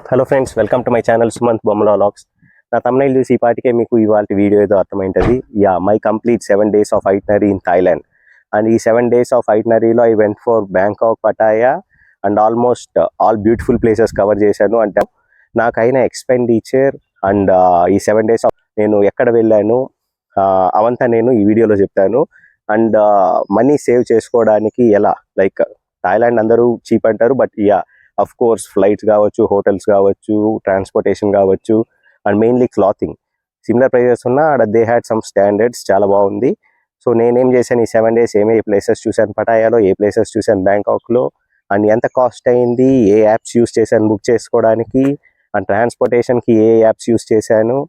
Hello friends, welcome to my channel Sumanth బొమ్మల vlogs. నా thumbnail చూసి ఈ పాటికే మీకు ఇవాళ వీడియో ఏదో అర్థమైంటది. My complete 7 days of itinerary in Thailand. And ఈ 7 days ఆఫ్ ఐటినరీలో I went for Bangkok, Pattaya and almost all beautiful places cover చేశాను. అంటే నాకైన ఎక్స్పెండిచర్ అండ్ ఈ 7 days నేను ఎక్కడ వెళ్ళాను అవంతా నేను ఈ వీడియోలో చెప్తాను. అండ్ మనీ సేవ్ చేసుకోవడానికి ఎలా, లైక్ థాయిలాండ్ అందరూ చీప్ అంటారు, బట్ అఫ్ కోర్స్ ఫ్లైట్స్ కావచ్చు, హోటల్స్ కావచ్చు, ట్రాన్స్పోర్టేషన్ కావచ్చు, and mainly clothing similar prices ఉన్నా దే హ్యాడ్ సమ్ స్టాండర్డ్స్, చాలా బాగుంది. సో నేనేం చేశాను, ఈ 7 days ఏ ప్లేసెస్ చూశాను పటాయాలో, ఏ ప్లేసెస్ చూశాను బ్యాంకాక్లో, అండ్ ఎంత కాస్ట్ అయింది, ఏ యాప్స్ యూస్ చేశాను బుక్ చేసుకోవడానికి, అండ్ ట్రాన్స్పోర్టేషన్కి ఏ యాప్స్ యూస్ చేశాను.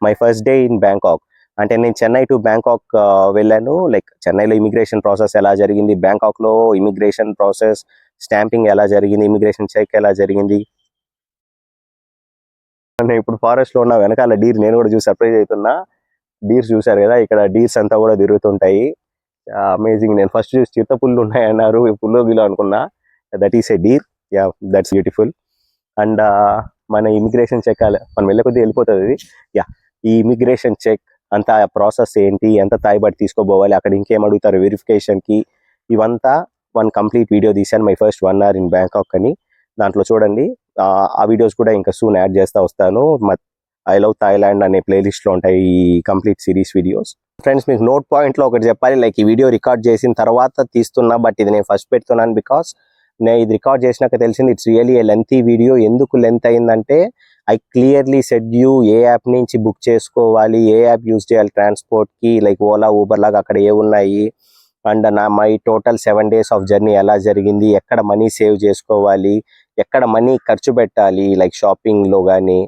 My first day in Bangkok అంటే నేను చెన్నై టు బ్యాంకాక్ వెళ్ళాను. లైక్ చెన్నైలో ఇమిగ్రేషన్ ప్రాసెస్ ఎలా జరిగింది, బ్యాంకాక్లో ఇమిగ్రేషన్ ప్రాసెస్ స్టాంపింగ్ ఎలా జరిగింది, ఇమిగ్రేషన్ చెక్ ఎలా జరిగింది. నేను ఇప్పుడు ఫారెస్ట్లో ఉన్న వెనకాల డీర్ నేను కూడా చూసి సర్ప్రైజ్ అవుతున్నా. డీర్స్ చూసారు కదా, ఇక్కడ డీర్స్ అంతా కూడా తిరుగుతుంటాయి. అమేజింగ్. నేను ఫస్ట్ చూసి చిరుత పుల్లు ఉన్నాయన్నారు, పుల్లో గిలో అనుకున్నా. That is a Deere. That's beautiful. And మన ఇమిగ్రేషన్ చెక్ మనం వెళ్ళే కొద్దీ వెళ్ళిపోతుంది ఇది. ఈ ఇమిగ్రేషన్ చెక్ అంతా ప్రాసెస్ ఏంటి, ఎంత తాయిబడి తీసుకోపోవాలి, అక్కడ ఇంకేం అడుగుతారు వెరిఫికేషన్కి, ఇవంతా వన్ కంప్లీట్ వీడియో తీశాను my first 1 hour in Bangkok అని. దాంట్లో చూడండి. ఆ వీడియోస్ కూడా ఇంకా సూన్ యాడ్ చేస్తూ వస్తాను. ఐ లవ్ థాయిలాండ్ అనే ప్లేలిస్ట్లో ఉంటాయి ఈ కంప్లీట్ సిరీస్ వీడియోస్. ఫ్రెండ్స్, మీకు నోట్ పాయింట్లో ఒకటి చెప్పాలి. లైక్ ఈ వీడియో రికార్డ్ చేసిన తర్వాత తీస్తున్నా, బట్ ఇది నేను ఫస్ట్ పెడుతున్నాను బికాస్ నేను ఇది రికార్డ్ చేసినాక తెలిసింది it's really A lengthy video. ఎందుకు లెంత్ అయిందంటే I clearly said you A app నుంచి బుక్ చేసుకోవాలి, ఏ యాప్ యూజ్ చేయాలి ట్రాన్స్పోర్ట్కి, లైక్ ఓలా, ఊబర్ లాగా అక్కడ ఏ ఉన్నాయి, and my total 7 days of journey ఎలా జరిగింది, ఎక్కడ మనీ సేవ్ చేసుకోవాలి, ఎక్కడ మనీ ఖర్చు పెట్టాలి, లైక్ షాపింగ్లో కానీ,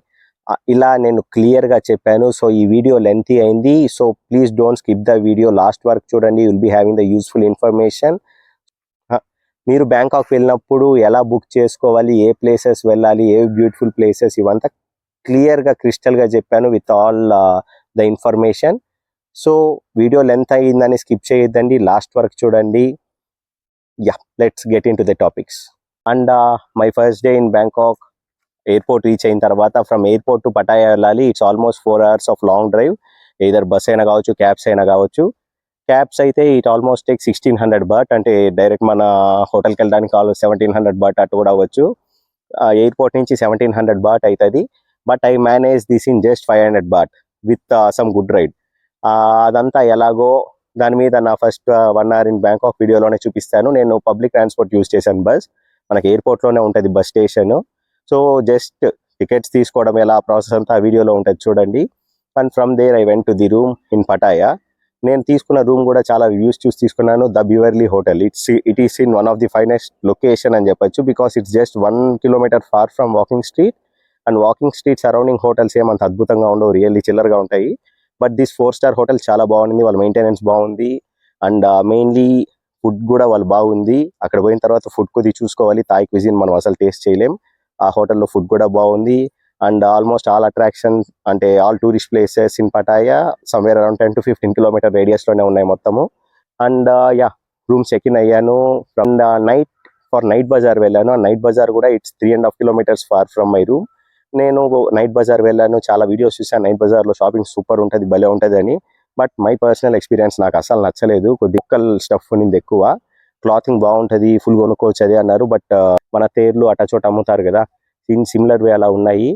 ఇలా నేను క్లియర్గా చెప్పాను. సో ఈ వీడియో లెంతీ అయింది. So please don't skip the video, last వరకు చూడండి. Will be having the useful information. మీరు బ్యాంకాక్ వెళ్ళినప్పుడు ఎలా బుక్ చేసుకోవాలి, ఏ ప్లేసెస్ వెళ్ళాలి, ఏ బ్యూటిఫుల్ ప్లేసెస్, ఇవంతా క్లియర్గా క్రిస్టల్గా చెప్పాను with all the information. So video length అయ్యిందని స్కిప్ చేయొద్దండి, లాస్ట్ వరకు చూడండి. Let's get in to the topics. And my first day in Bangkok, airport reach అయిన తర్వాత ఫ్రమ్ ఎయిర్పోర్ట్ టు పటాయా వెళ్ళాలి. It's almost 4 hours of long drive. Either bus అయినా కావచ్చు, cabs అయినా కావచ్చు. క్యాబ్స్ అయితే ఇట్ ఆల్మోస్ట్ టేక్ 1600 baht, అంటే direct మన హోటల్కి వెళ్ళడానికి 1700 baht అటు కూడా అవ్వచ్చు. ఎయిర్పోర్ట్ నుంచి 1700 baht అవుతుంది. But I manage this in just 500 baht with some good ride. అదంతా ఎలాగో దాని మీద నా ఫస్ట్ 1 hour ఇన్ బ్యాంకాక్ వీడియోలోనే చూపిస్తాను. నేను పబ్లిక్ ట్రాన్స్పోర్ట్ యూజ్ చేశాను. బస్ మనకి ఎయిర్పోర్ట్లోనే ఉంటుంది bus station. So just tickets తీసుకోవడం ఎలా, ప్రాసెస్ అంతా ఆ వీడియోలో ఉంటుంది చూడండి. And from there I went to the room in Pattaya. నేను తీసుకున్న రూమ్ కూడా చాలా రివ్యూస్ చూసి తీసుకున్నాను. The Beverly hotel. It is in one of the finest location అని చెప్పొచ్చు, because it's just 1 kilometer far from walking street. And walking street surrounding hotels ఏమంత అద్భుతంగా ఉండవు, రియల్లీ చిల్లర్గా ఉంటాయి. బట్ దిస్ 4-star హోటల్ చాలా బాగుంది, వాళ్ళ మెయింటెనెన్స్ బాగుంది. అండ్ మెయిన్లీ ఫుడ్ కూడా వాళ్ళు బాగుంది. అక్కడ పోయిన తర్వాత ఫుడ్ కొద్ది చూసుకోవాలి, థాయ్ క్విజిన్ మనం అసలు టేస్ట్ చేయలేం. ఆ హోటల్లో ఫుడ్ కూడా బాగుంది. అండ్ ఆల్మోస్ట్ ఆల్ అట్రాక్షన్ అంటే all tourist places in Pattaya somewhere around 10 to 15 kilometer రేడియస్లోనే ఉన్నాయి మొత్తము. అండ్ రూమ్ చెక్ ఇన్ అయ్యాను. ఫ్రమ్ నైట్ బజార్ వెళ్ళాను. నైట్ బజార్ కూడా it's 3.5 kilometers far from my room. నేను నైట్ బజార్ వెళ్ళాను, చాలా వీడియోస్ చూసాను నైట్ బజార్లో షాపింగ్ సూపర్ ఉంటుంది, భలే ఉంటుంది అని. బట్ మై పర్సనల్ ఎక్స్పీరియన్స్ నాకు అసలు నచ్చలేదు. కొద్ది లోకల్ స్టఫ్ ఉన్నింది ఎక్కువ. క్లాతింగ్ బాగుంటుంది, ఫుల్ కొనుక్కోవచ్చు అదే అన్నారు. బట్ మన తేర్లు అటచోట అమ్ముతారు కదా, సిమిలర్ వే అలా ఉన్నాయి.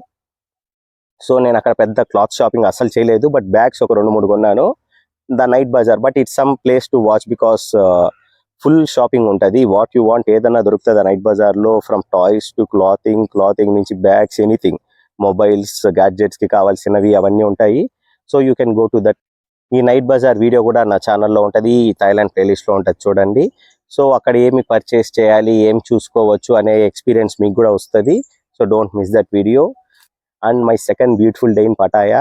సో నేను అక్కడ పెద్ద క్లాత్ షాపింగ్ అస్సలు చేయలేదు. బట్ బ్యాగ్స్ ఒక 2-3 కొన్నాను the night bazaar. But it's some place to watch because full shopping ఉంటుంది. వాట్ యూ వాంట్ ఏదన్నా దొరుకుతుంది ఆ నైట్ బజార్లో. ఫ్రమ్ టాయ్స్ టు క్లాతింగ్ నుంచి బ్యాగ్స్, ఎనీథింగ్, మొబైల్స్, గ్యాడ్జెట్స్కి కావాల్సినవి అవన్నీ ఉంటాయి. So you can go to that. ఈ నైట్ బజార్ వీడియో కూడా నా ఛానల్లో ఉంటుంది, థాయిలాండ్ ప్లేలిస్ట్లో ఉంటుంది చూడండి. సో అక్కడ ఏమి పర్చేస్ చేయాలి, ఏం చూసుకోవచ్చు అనే ఎక్స్పీరియన్స్ మీకు కూడా వస్తుంది. So don't miss that video. And my second beautiful day in Pattaya.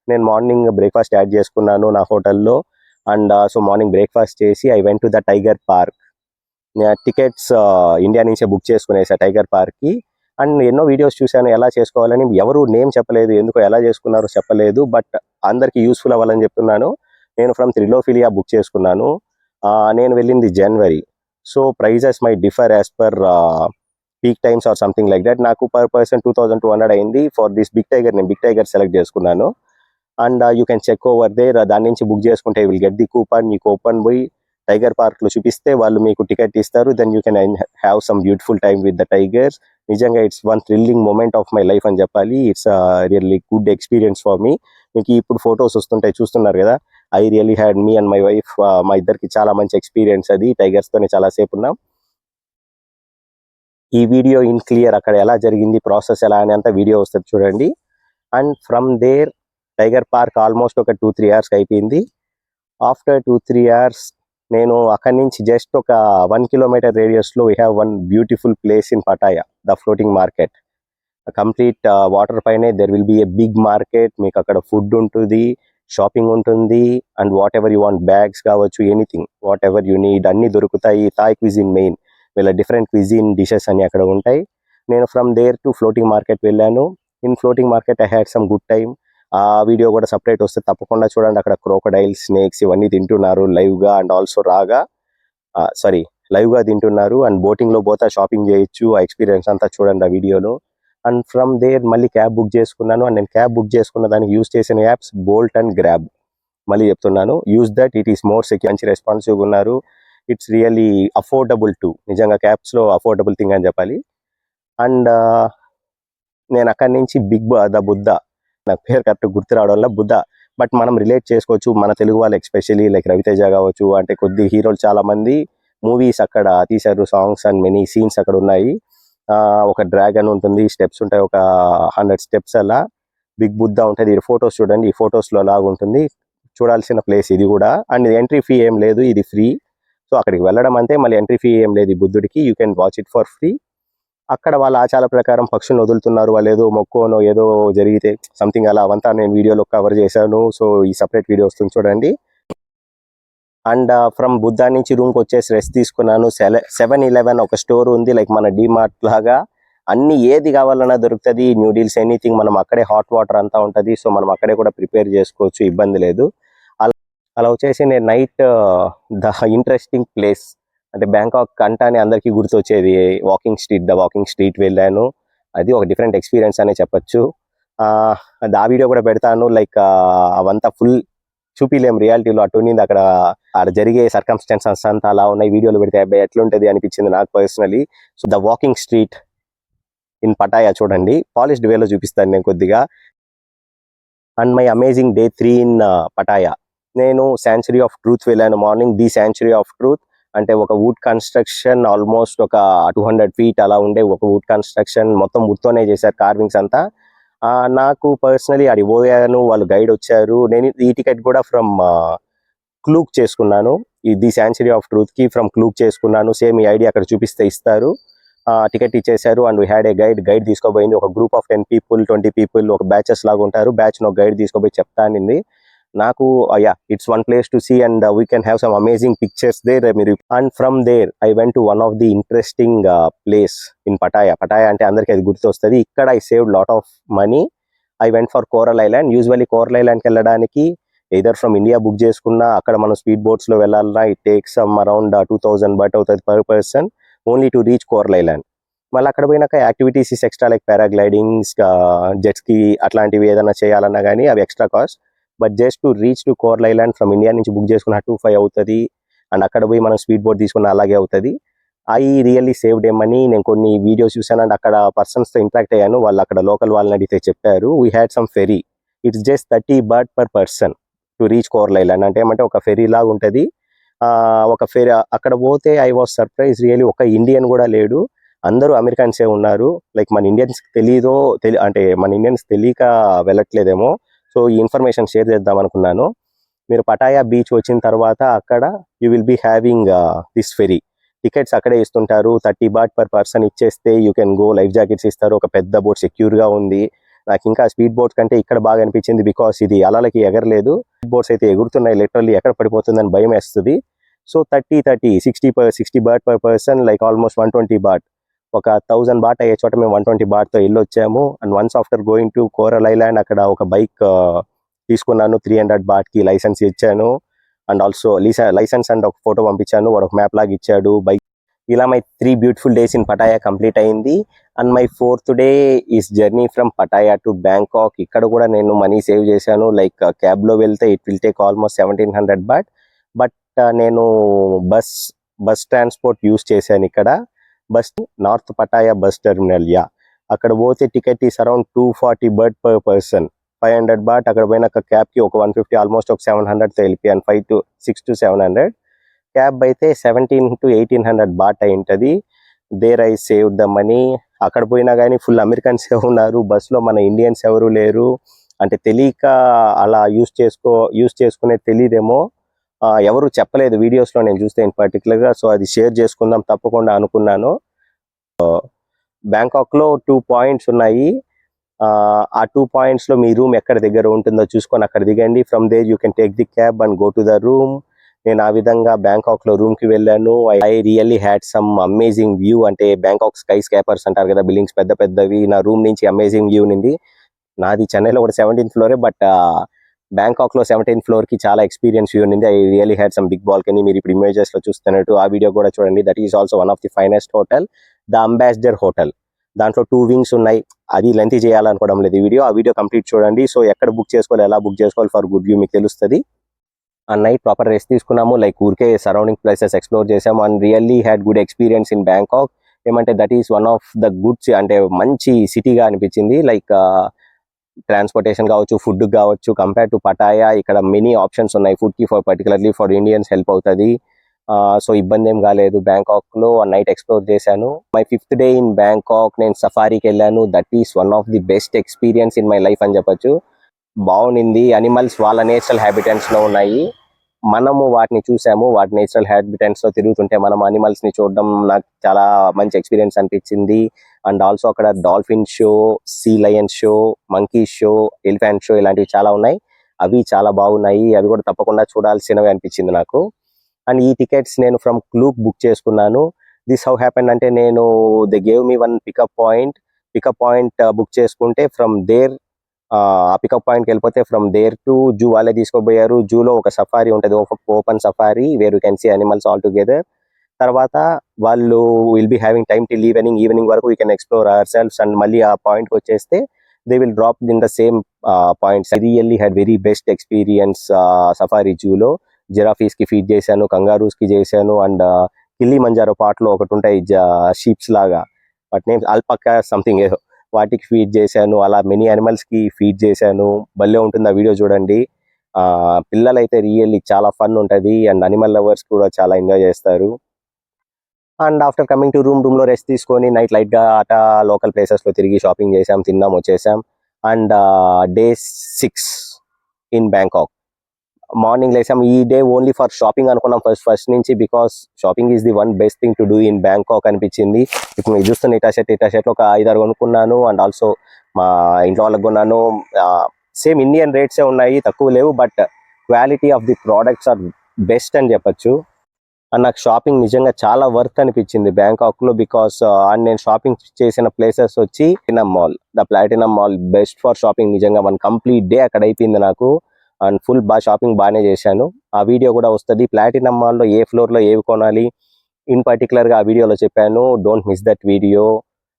నేను మార్నింగ్ బ్రేక్ఫాస్ట్ యాడ్ చేసుకున్నాను నా హోటల్లో. అండ్ సో మార్నింగ్ బ్రేక్ఫాస్ట్ చేసి I went to the tiger park. Tickets India నుంచే బుక్ చేసుకునేసా టైగర్ పార్క్కి. అండ్ ఎన్నో వీడియోస్ చూశాను ఎలా చేసుకోవాలని. ఎవరు నేమ్ చెప్పలేదు, ఎందుకో ఎలా చేసుకున్నారో చెప్పలేదు. బట్ అందరికీ యూస్ఫుల్ అవ్వాలని చెప్తున్నాను. నేను ఫ్రమ్ త్రిలోఫిలియా బుక్ చేసుకున్నాను. నేను వెళ్ళింది జనవరి. So prices may differ as per peak times or something like that. నాకు పర్ పర్సన్ 2200 అయింది ఫర్ దిస్ బిగ్ టైగర్. నేను బిగ్ టైగర్ సెలెక్ట్ చేసుకున్నాను. And you can check over there. దాని నుంచి బుక్ చేసుకుంటే విల్ గెట్ ది కూపన్. ఈ coupon పోయి tiger పార్క్లో చూపిస్తే వాళ్ళు మీకు టికెట్ ఇస్తారు. Then you can have some beautiful time with the tigers. నిజంగా it's one thrilling moment of my life అని చెప్పాలి. It's really good experience for me. మీకు ఇప్పుడు ఫొటోస్ వస్తుంటాయి చూస్తున్నారు కదా. I really had me and my wife, మా ఇద్దరికి చాలా మంచి ఎక్స్పీరియన్స్ అది. టైగర్స్తోనే చాలాసేపు ఉన్నాం. ఈ వీడియో ఇన్ క్లియర్ అక్కడ ఎలా జరిగింది, ప్రాసెస్ ఎలా అని అంతా వీడియో వస్తుంది చూడండి. And from there tiger park almost ఒక 2-3 అవర్స్కి అయిపోయింది. ఆఫ్టర్ 2-3 అవర్స్ నేను అక్కడి నుంచి జస్ట్ ఒక 1 కిలోమీటర్ రేడియస్లో we have one beautiful place in Pattaya, the floating market. Complete water పైనే there will be a big market. మీకు అక్కడ ఫుడ్ ఉంటుంది, షాపింగ్ ఉంటుంది, and whatever you want, bags కావచ్చు, anything whatever you need అన్నీ దొరుకుతాయి. Thai cuisine main, వీళ్ళ different cuisine dishes అన్ని అక్కడ ఉంటాయి. నేను from there to floating market వెళ్ళాను. In floating market I had some good time. ఆ వీడియో కూడా సపరేట్ వస్తే తప్పకుండా చూడండి. అక్కడ క్రోకడైల్స్, స్నేక్స్ ఇవన్నీ తింటున్నారు లైవ్గా, అండ్ ఆల్సో లైవ్గా తింటున్నారు. అండ్ బోటింగ్లో పోతే షాపింగ్ చేయొచ్చు. ఆ ఎక్స్పీరియన్స్ అంతా చూడండి ఆ వీడియోలో. అండ్ ఫ్రమ్ దేర్ మళ్ళీ క్యాబ్ బుక్ చేసుకున్నాను. అండ్ నేను క్యాబ్ బుక్ చేసుకున్న దానికి యూజ్ చేసిన యాప్స్ బోల్ట్ అండ్ గ్రాబ్. మళ్ళీ చెప్తున్నాను, use that, it is more secure. మంచి రెస్పాన్సివ్గా ఉన్నారు. ఇట్స్ రియల్లీ అఫోర్డబుల్ టు, నిజంగా క్యాబ్స్లో అఫోర్డబుల్ థింగ్ అని చెప్పాలి. అండ్ నేను అక్కడి నుంచి ద బుద్ధ, నాకు పేరు కరెక్ట్ గుర్తు రావడం వల్ల బుద్ధ, బట్ మనం రిలేట్ చేసుకోవచ్చు. మన తెలుగు వాళ్ళు ఎస్పెషల్లీ లైక్ రవితేజ కావచ్చు, అంటే కొద్ది హీరోలు చాలా మంది మూవీస్ అక్కడ తీశారు. సాంగ్స్ అండ్ మెనీ సీన్స్ అక్కడ ఉన్నాయి. ఒక డ్రాగన్ ఉంటుంది, స్టెప్స్ ఉంటాయి, ఒక 100 స్టెప్స్ అలా. బిగ్ బుద్ధ ఉంటుంది. ఈ ఫొటోస్ చూడండి, ఈ ఫొటోస్లో లాగా ఉంటుంది. చూడాల్సిన ప్లేస్ ఇది కూడా. అండ్ ఎంట్రీ ఫీ ఏం లేదు, ఇది ఫ్రీ. సో అక్కడికి వెళ్ళడం అంతే, మళ్ళీ ఎంట్రీ ఫీ ఏం లేదు ఈ బుద్ధుడికి. You can watch it for free. అక్కడ వాళ్ళ ఆచార ప్రకారం పక్షులను వదులుతున్నారు. వాళ్ళు ఏదో మొక్కోనో ఏదో జరిగితే సంథింగ్ అలా, అవంతా నేను వీడియోలో కవర్ చేశాను. సో ఈ సపరేట్ వీడియో వస్తుంది చూడండి. అండ్ ఫ్రమ్ బుద్ధా నుంచి రూమ్కి వచ్చేసి రెస్ట్ తీసుకున్నాను. 7-Eleven ఒక స్టోర్ ఉంది, లైక్ మన డిమార్ట్ లాగా. అన్ని ఏది కావాలన్నా దొరుకుతుంది. Noodles, anything. మనం అక్కడే హాట్ వాటర్ అంతా ఉంటుంది. సో మనం అక్కడే కూడా ప్రిపేర్ చేసుకోవచ్చు, ఇబ్బంది లేదు. అలా వచ్చేసి నేను నైట్ ద ఇంట్రెస్టింగ్ ప్లేస్ అంటే బ్యాంకాక్ అంటానే అందరికీ గుర్తొచ్చేది ద వాకింగ్ స్ట్రీట్ వెళ్ళాను. అది ఒక డిఫరెంట్ ఎక్స్పీరియన్స్ అనే చెప్పచ్చు. ఆ వీడియో కూడా పెడతాను. లైక్ అవంతా ఫుల్ చూపిలేం రియాలిటీలో, అటు ఉన్నింది అక్కడ జరిగే సర్కమ్స్టాన్సెస్ అంతా అలా ఉన్నాయి. వీడియోలు పెడితే అబ్బాయి ఎట్లుంటుంది అనిపించింది నాకు personally. So the walking street in Pattaya చూడండి, పాలిష్డ్ వేలో చూపిస్తాను నేను కొద్దిగా. And my amazing day 3 in Pattaya. నేను శాంచురీ ఆఫ్ ట్రూత్ వెళ్ళాను morning. The sanctuary of truth అంటే ఒక వుడ్ కన్స్ట్రక్షన్, ఆల్మోస్ట్ ఒక 200 feet అలా ఉండే ఒక వుడ్ కన్స్ట్రక్షన్. మొత్తం వుడ్తోనే చేశారు కార్వింగ్స్ అంతా. నాకు పర్సనలీ అది పోయాను, వాళ్ళు గైడ్ వచ్చారు. నేను ఈ టికెట్ కూడా ఫ్రమ్ క్లూక్ చేసుకున్నాను. ది శాంచురీ ఆఫ్ ట్రూత్కి ఫ్రమ్ క్లూక్ చేసుకున్నాను. సేమ్ ఈ ఐడియా అక్కడ చూపిస్తే ఇస్తారు. టికెట్ ఇచ్చేశారు. And we had a guide తీసుకోబోయింది. ఒక గ్రూప్ ఆఫ్ 10 people 20 people ఒక బ్యాచెస్ లాగా ఉంటారు. బ్యాచ్ను ఒక గైడ్ తీసుకోబోయి చెప్తా అనింది నాకు. It's one place to see and we can have some amazing pictures there. మీరు and from there I went to one of the interesting place in Pattaya. అంటే అందరికీ అది గుర్తొస్తుంది. ఇక్కడ I saved lot of money. I went for coral island. Usually coral ఐలాండ్కి వెళ్ళడానికి either from India book చేసుకున్నా, అక్కడ మనం స్పీడ్ బోట్స్లో వెళ్ళాలన్నా it takes some around 2000 baht అవుతుంది per person only to reach coral island. మళ్ళీ అక్కడ పోయినాక activities is extra, like పారాగ్లైడింగ్స్, jet ski అట్లాంటివి ఏదైనా చేయాలన్నా కానీ అవి extra cost. But just to reach to coral island from India నుంచి బుక్ చేసుకున్న 2,500 అవుతుంది. అండ్ అక్కడ పోయి మనం స్పీడ్ బోట్ తీసుకున్న అలాగే అవుతుంది. I really saved A money. నేను కొన్ని వీడియోస్ చూసాను అండ్ అక్కడ పర్సన్స్తో ఇంటరాక్ట్ అయ్యాను. వాళ్ళు అక్కడ లోకల్ వాళ్ళని అడిగితే చెప్పారు, we had some fairy. It's just 30 baht per person to reach coral island. అంటే ఏమంటే ఒక ఫెరీ లాగా ఉంటుంది. ఒక ఫెరీ అక్కడ పోతే ఐ వాజ్ సర్ప్రైజ్ రియల్లీ. ఒక ఇండియన్ కూడా లేడు, అందరూ అమెరికన్సే ఉన్నారు. లైక్ మన ఇండియన్స్కి అంటే మన ఇండియన్స్ తెలియక వెళ్ళట్లేదేమో. సో ఈ ఇన్ఫర్మేషన్ షేర్ చేద్దాం అనుకున్నాను. మీరు పటాయా బీచ్ వచ్చిన తర్వాత అక్కడ you will be having this ferry. Tickets అక్కడే ఇస్తుంటారు. 30 baht పర్ పర్సన్ ఇచ్చేస్తే you can go. Life jackets ఇస్తారు. ఒక పెద్ద బోట్ సెక్యూర్గా ఉంది. నాకు ఇంకా స్పీడ్ బోట్స్ కంటే ఇక్కడ బాగా అనిపించింది, బికాస్ ఇది అలలకి ఎగరలేదు. స్పీడ్ బోట్స్ అయితే ఎగురుతున్నాయి, లిటరల్లీ ఎక్కడ పడిపోతుందని భయం వేస్తుంది. So 60 baht per person, like almost 120 baht. ఒక 1000 baht అయ్యే చోట మేము 120 bahtతో వెళ్ళొచ్చాము. And once after going to coral island అక్కడ ఒక బైక్ తీసుకున్నాను. 300 bahtకి లైసెన్స్ ఇచ్చాను. అండ్ ఆల్సో లైసెన్స్ అండ్ ఒక ఫోటో పంపించాను. వాడు ఒక మ్యాప్ లాగా ఇచ్చాడు. బైక్ ఇలా my 3 beautiful days in Pattaya complete అయింది. And my 4th day is journey from Pattaya to Bangkok. ఇక్కడ కూడా నేను మనీ సేవ్ చేశాను. లైక్ క్యాబ్లో వెళ్తే it will take almost 1700 baht. But నేను బస్ ట్రాన్స్పోర్ట్ యూస్ చేశాను. ఇక్కడ bus north Pattaya bus terminal. అక్కడ పోతే ticket is around 240 baht per person, 500 baht. అక్కడ పోయినాక క్యాబ్కి ఒక 150, ఆల్మోస్ట్ ఒక 700తో వెళ్ళిపోయాను. 6 to 700. క్యాబ్ అయితే 1700 to 1800 బాట్ అయి ఉంటుంది. There I save the money. అక్కడ పోయినా కానీ ఫుల్ అమెరికన్స్ ఉన్నారు బస్లో, మన ఇండియన్స్ ఎవరు లేరు. అంటే తెలియక అలా యూస్ చేసుకునే తెలియదేమో, ఎవరు చెప్పలేదు వీడియోస్లో నేను చూస్తే ఇన్ పర్టికులర్గా. సో అది షేర్ చేసుకుందాం తప్పకుండా అనుకున్నాను. బ్యాంకాక్లో 2 పాయింట్స్ ఉన్నాయి. ఆ 2 పాయింట్స్లో మీ రూమ్ ఎక్కడ దగ్గర ఉంటుందో చూసుకొని అక్కడ దిగండి. From there you can take the cab and go to the room. నేను ఆ విధంగా బ్యాంకాక్లో రూమ్కి వెళ్ళాను. I really had some amazing view. అంటే బ్యాంకాక్ స్కై స్కాపర్స్ అంటారు కదా, బిల్డింగ్స్ పెద్ద పెద్దవి. నా రూమ్ నుంచి అమేజింగ్ వ్యూ ఉంది. నాది చెన్నైలో కూడా 17th ఫ్లోరే, బట్ బ్యాంకాక్లో 17th ఫ్లోర్కి చాలా ఎక్స్పీరియన్స్ వ్యూ ఉంది. I really had some big balcony. మీరు ఇప్పుడు ఇమేజెస్లో చూస్తున్నట్టు ఆ వీడియో కూడా చూడండి. That is also one of the finest hotel, the ambassador hotel. దాంట్లో 2 వింగ్స్ ఉన్నాయి. అది లెంత్ చేయాలనుకోవడం లేదు ఈ వీడియో. ఆ వీడియో కంప్లీట్ చూడండి. సో ఎక్కడ బుక్ చేసుకోవాలి, ఎలా బుక్ చేసుకోవాలి ఫర్ గుడ్ వ్యూ మీకు తెలుస్తుంది. ఆ నైట్ ప్రాపర్ రెస్ట్ తీసుకున్నాము. లైక్ ఊరికే సరౌండింగ్ ప్లేసెస్ ఎక్స్ప్లోర్ చేసాము. And really had good experience in Bangkok. ఏమంటే that is one of the goods, అంటే మంచి సిటీగా అనిపించింది. లైక్ ట్రాన్స్పోర్టేషన్ కావచ్చు, ఫుడ్ కావచ్చు. కంపేర్ టు పటాయా ఇక్కడ మెనీ ఆప్షన్స్ ఉన్నాయి ఫుడ్కి, పర్టికులర్లీ ఫర్ ఇండియన్స్ హెల్ప్ అవుతుంది. సో ఇబ్బంది ఏం కాలేదు. బ్యాంకాక్లో నైట్ ఎక్స్ప్లోర్ చేశాను. My 5th day in Bangkok నేను సఫారీకి వెళ్ళాను. That is one of the best experience in my life అని చెప్పొచ్చు. బాగుంది. అనిమల్స్ వాళ్ళ నేచురల్ హ్యాబిటెంట్స్లో ఉన్నాయి. మనము వాటిని చూసాము. వాటి నేచురల్ హ్యాబిటెంట్స్లో తిరుగుతుంటే మనం అనిమల్స్ని చూడడం నాకు చాలా మంచి ఎక్స్పీరియన్స్ అనిపించింది. అండ్ ఆల్సో అక్కడ dolphin show, sea lion show, monkey show, elephant show ఇలాంటివి చాలా ఉన్నాయి. అవి చాలా బాగున్నాయి. అవి కూడా తప్పకుండా చూడాల్సినవి అనిపించింది నాకు. అండ్ ఈ టికెట్స్ నేను ఫ్రమ్ క్లూక్ బుక్ చేసుకున్నాను. దిస్ హౌ హ్యాపెండ్ అంటే నేను they gave me one pickup point book చేసుకుంటే ఫ్రమ్ దేర్ ఆ పికప్ పాయింట్కి వెళ్ళిపోతే ఫ్రమ్ దేర్ టు జూ వాళ్ళే తీసుకోబోయారు. జూలో ఒక సఫారీ ఉంటుంది, open safari where you can see animals all together. తర్వాత వాళ్ళు will be having time till evening వరకు we can explore our selfs. And మళ్ళీ ఆ పాయింట్కి వచ్చేస్తే they will drop in the same points. I really had very best experience safari జూలో. జిరాఫీస్కి feed చేశాను, కంగారూస్కి చేశాను. అండ్ కిలిమంజారో పాటలో ఒకటి ఉంటాయి షీప్స్ లాగా, వాటి నేమ్స్ అల్పకా సంథింగ్ ఏదో, వాటికి ఫీడ్ చేశాను. అలా మెనీ అనిమల్స్కి ఫీడ్ చేశాను. భలే ఉంటుంది ఆ వీడియో చూడండి. పిల్లలైతే రియల్లీ చాలా ఫన్ ఉంటుంది. అండ్ అనిమల్ లవర్స్ కూడా చాలా ఎంజాయ్ చేస్తారు. అండ్ ఆఫ్టర్ కమింగ్ టు రూమ్లో రెస్ట్ తీసుకొని నైట్ లైట్గా అట లోకల్ ప్లేసెస్లో తిరిగి షాపింగ్ చేసాం, తిన్నాం, వచ్చేసాం. And day 6 in Bangkok. Morning లేసాం. ఈ డే ఓన్లీ ఫర్ షాపింగ్ అనుకున్నాం ఫస్ట్ నుంచి, because shopping is the one best thing to do in Bangkok అనిపించింది. ఇప్పుడు మీరు చూస్తున్న ఇటా షర్ట్లో ఒక 5-6 కొనుక్కున్నాను. అండ్ ఆల్సో మా ఇంట్లో వాళ్ళకి కొన్నాను. సేమ్ ఇండియన్ రేట్సే ఉన్నాయి, తక్కువ లేవు. But quality of the products are best అని చెప్పచ్చు. అండ్ నాకు షాపింగ్ నిజంగా చాలా వర్త్ అనిపించింది బ్యాంకాక్లో. బికాస్ అండ్ నేను షాపింగ్ చేసిన ప్లేసెస్ వచ్చి the platinum mall best for shopping. నిజంగా 1 కంప్లీట్ డే అక్కడ అయిపోయింది నాకు. అండ్ ఫుల్ షాపింగ్ బాగానే చేశాను. ఆ వీడియో కూడా వస్తుంది. ప్లాటినం మాల్లో ఏ ఫ్లోర్లో ఏవి కొనాలి ఇన్ పర్టికులర్గా ఆ వీడియోలో చెప్పాను. Don't miss that video.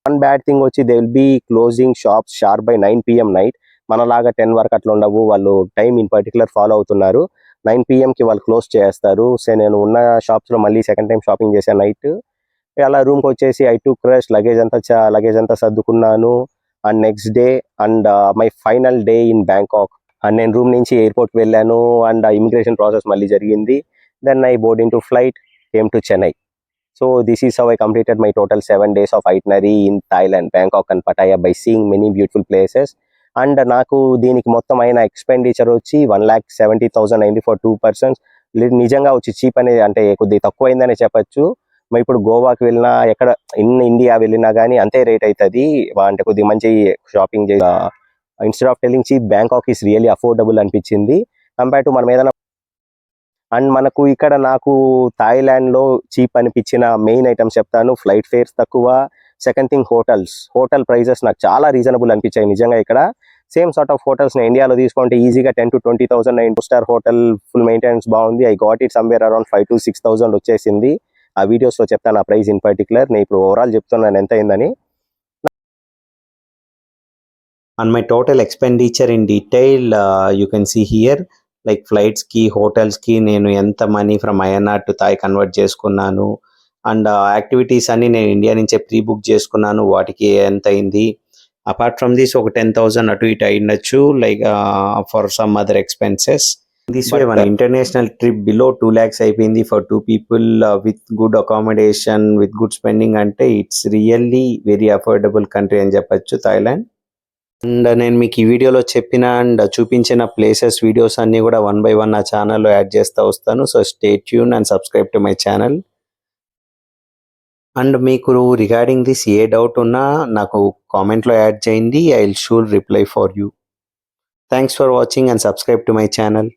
One bad thing వచ్చి they will be closing shops sharp by 9 PM night. మనలాగా 10 వరకు అట్లా ఉండవు. వాళ్ళు టైం ఇన్ పర్టికులర్ ఫాలో అవుతున్నారు. 9 PMకి వాళ్ళు క్లోజ్ చేస్తారు. సో నేను ఉన్న షాప్స్లో మళ్ళీ సెకండ్ టైం షాపింగ్ చేశాను నైట్. అలా రూమ్కి వచ్చేసి ఐ టుక్ రెస్ట్, లగేజ్ అంతా సర్దుకున్నాను. And next day and my final day in Bangkok. And నేను రూమ్ నుంచి ఎయిర్పోర్ట్కి వెళ్ళాను. అండ్ ఇమిగ్రేషన్ ప్రాసెస్ మళ్ళీ జరిగింది. Then I board in to flight, came to Chennai. So this is how I completed my total 7 days of itinerary in Thailand, Bangkok and Pattaya by seeing many beautiful places. And నాకు దీనికి మొత్తం అయిన expenditure వచ్చి 1,70,000 అయింది for 2 persons. నిజంగా వచ్చి చీప్ అనేది అంటే కొద్దిగా తక్కువ అయిందనే చెప్పచ్చు. మరి ఇప్పుడు గోవాకి వెళ్ళినా, ఎక్కడ ఇండియా వెళ్ళినా కానీ అంతే రేట్ అవుతుంది. అంటే కొద్దిగా మంచి షాపింగ్ చేసి instead of telling cheap, Bangkok is really affordable అనిపించింది కంపేర్ టు మనం ఏదైనా. అండ్ మనకు ఇక్కడ నాకు థాయిలాండ్లో చీప్ అనిపించిన మెయిన్ ఐటమ్స్ చెప్తాను. ఫ్లైట్ ఫేర్స్ తక్కువ. సెకండ్ థింగ్ హోటల్ ప్రైజెస్ నాకు చాలా రీజనబుల్ అనిపించాయి నిజంగా. ఇక్కడ సేమ్ సార్ట్ ఆఫ్ హోటల్స్ ఇండియాలో తీసుకుంటే ఈజీగా 10 to 20,000 2 star hotel, full maintenance బాగుంది. I got it somewhere around 5,000 to 6,000 వచ్చేసింది. ఆ వీడియోస్లో చెప్తాను ఆ ప్రైస్ ఇన్ పర్టికులర్. నేను ఇప్పుడు ఓవరాల్ చెప్తున్నాను ఎంత అయిందని. And my total expenditure in detail, you can see here, like flights ki, hotels ki నేను ఎంత money from INR to Thai convert చేసుకున్నాను, అండ్ యాక్టివిటీస్ అన్ని నేను ఇండియా నుంచే ప్రీ బుక్ చేసుకున్నాను, వాటికి ఎంత అయింది. అపార్ట్ ఫ్రమ్ దిస్ ఒక 10,000 అటు ఇటు అయ్యిండొచ్చు, like for some other expenses. This way మన ఇంటర్నేషనల్ ట్రిప్ బిలో 2 lakhs అయిపోయింది for 2 people with good accommodation with good spending. అంటే it's really very affordable country అని చెప్పొచ్చు థాయిలాండ్. అండ్ నేను మీకు ఈ వీడియోలో చెప్పిన అండ్ చూపించిన ప్లేసెస్ వీడియోస్ అన్నీ కూడా 1 by 1 నా ఛానల్లో యాడ్ చేస్తూ వస్తాను. So stay tune and subscribe to my channel. And మీకు రిగార్డింగ్ దిస్ ఏ డౌట్ ఉన్నా నాకు కామెంట్లో యాడ్ చేయండి. I will sure reply for you. Thanks for watching and subscribe to my channel.